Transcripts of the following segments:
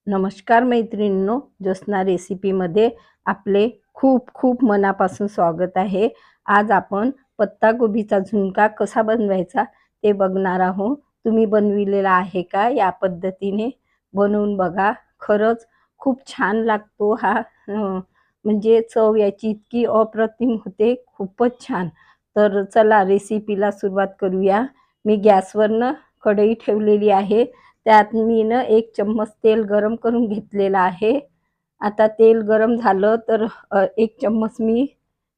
नमस्कार मैत्रिणींनो, ज्योत्स्ना रेसिपीमध्ये आपले खूप खूप मनापासून स्वागत आहे। आज आपण पत्ताकोबीचा झुणका कसा बनवायचा ते बघणार आहोत। तुम्ही बनविलेला आहे का? या पद्धतीने बनवून बघा, खरंच खूप छान लागतो हा। म्हणजे चव याची इतकी अप्रतिम होते, खूपच छान। तर चला रेसिपीला सुरुवात करूया। मी गॅसवरनं कढई ठेवलेली आहे, त्यात मी ना 1 चम्मच तेल गरम करून घेतलेला आहे। आता तेल गरम झालं तर 1 चम्मच मी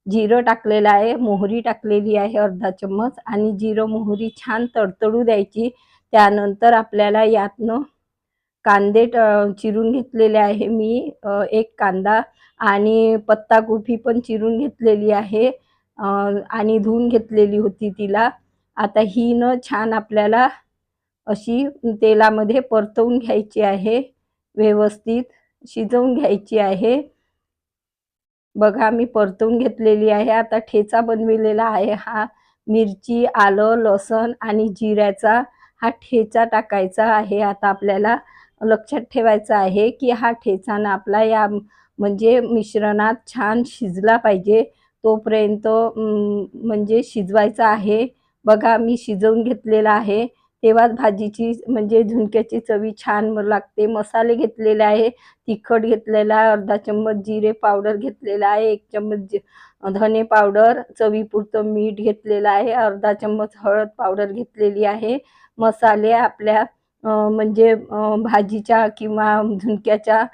जिरं टाकलेलं आहे, मोहरी टाकलेली आहे अर्धा चम्मच आणि जिरं मोहरी छान तडतडू द्यायची। त्यानंतर आपल्याला यातनं कांदे चिरून घेतलेले आहे मी, 1 कांदा आणि पत्ताकोबी पण चिरून घेतलेली आहे आणि धुवून घेतलेली होती तिला। आता ही न छान आपल्याला अशी तेलामध्ये परतवून घ्यायची आहे, व्यवस्थित शिजवून घ्यायची आहे। बघा मी परतवून घेतलेली आहे। आता ठेचा बनविलेला आहे, हा मिरची, आलं, लसूण आणि जिऱ्याचा हा ठेचा टाकायचा आहे। आता आपल्याला लक्षात ठेवायचं आहे की हा ठेचा ना आपला या म्हणजे मिश्रणात छान शिजला पाहिजे, तोपर्यंत म्हणजे शिजवायचा आहे। बघा मी शिजवून घेतलेला आहे, तेव्हाच भाजीची म्हणजे झुणक्याची चवी छान लागते। मसाले घेतलेले आहे, तिखट घेतलेला आहे अर्धा चम्मच, जिरे पावडर घेतलेला आहे 1 चम्मच, धने पावडर, चवीपुरतं मीठ घेतलेलं आहे, अर्धा चम्मच हळद पावडर घेतलेली आहे। मसाले आपल्या म्हणजे भाजीच्या किंवा झुणक्याच्या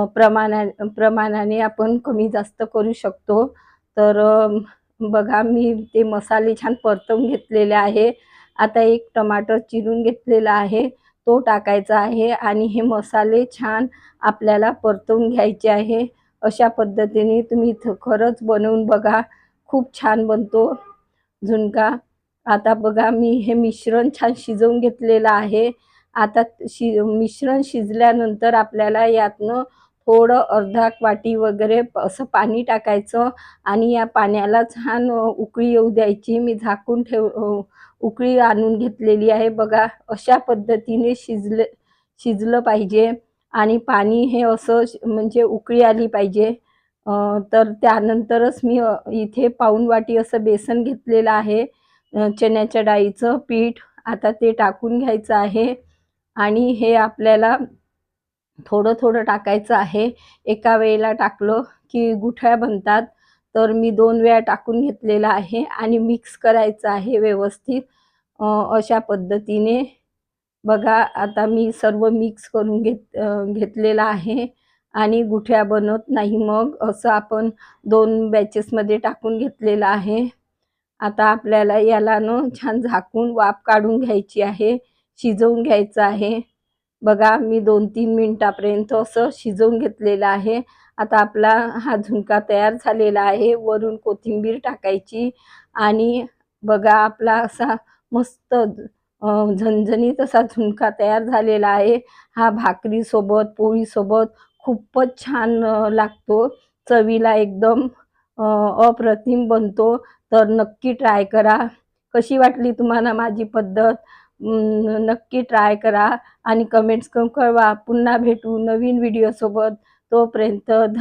प्रमाणाने आपण कमी जास्त करू शकतो। तर बघा मी ते मसाले छान परतवून घेतलेले आहे। आता 1 टमाटर चिरून घेतलेला आहे, तो टाकायचा आहे आणि हे मसाले छान आपल्याला परतवून घ्यायचे आहे। अशा पद्धतीने तुम्ही खरंच बनवून बघा, खूप छान बनतो झुणका। आता बघा मी हे मिश्रण छान शिजवून घेतलेलं आहे। आता मिश्रण शिजल्यानंतर आपल्याला यातनं थोडं अर्धा वाटी वगैरे असं पाणी टाकायचं आणि या पाण्याला छान उकळी येऊ द्यायची। मी झाकून उकळी आणून घेतलेली आहे। बघा अशा पद्धतीने शिजलं पाहिजे आणि पाणी हे असं म्हणजे उकळी आली पाहिजे। तर त्यानंतरच मी इथे पाऊण वाटी असं बेसन घेतलेलं आहे, चण्याच्या डाळीचं पीठ। आता ते टाकून घ्यायचं आहे आणि हे आपल्याला थोडं थोडं टाकायचं आहे। एका वेळेला टाकलं की गुठळ्या बनतात, तर मी 2 वेळा टाकून घेतलेला आहे आणि मिक्स करायचं आहे व्यवस्थित। अशा पद्धतीने बघा आता मी सर्व मिक्स करून घेतलेलं आहे आणि गुठळ्या बनत नाही, मग असं आपण 2 बॅचेसमध्ये टाकून घेतलेलं आहे। आता आपल्याला याला न छान झाकून वाफ काढून घ्यायची आहे, शिजवून घ्यायचं आहे। बघा मी 2-3 मिनिटापर्यंत असं शिजवून घेतलेलं आहे। आता आपला हा झुणका तयार झालेला आहे, वरून कोथिंबीर टाकायची आणि बघा आपला असा मस्त झणझणीत असा झुणका तयार झालेला आहे। हा भाकरीसोबत, पोळीसोबत खूपच छान लागतो, चवीला एकदम अप्रतिम बनतो। तर नक्की ट्राय करा। कशी वाटली तुम्हाला माझी पद्धत? नक्की ट्राय करा आणि कमेंट्स करून कळवा। पुन्हा भेटू नवीन व्हिडिओसोबत, तोपर्यंत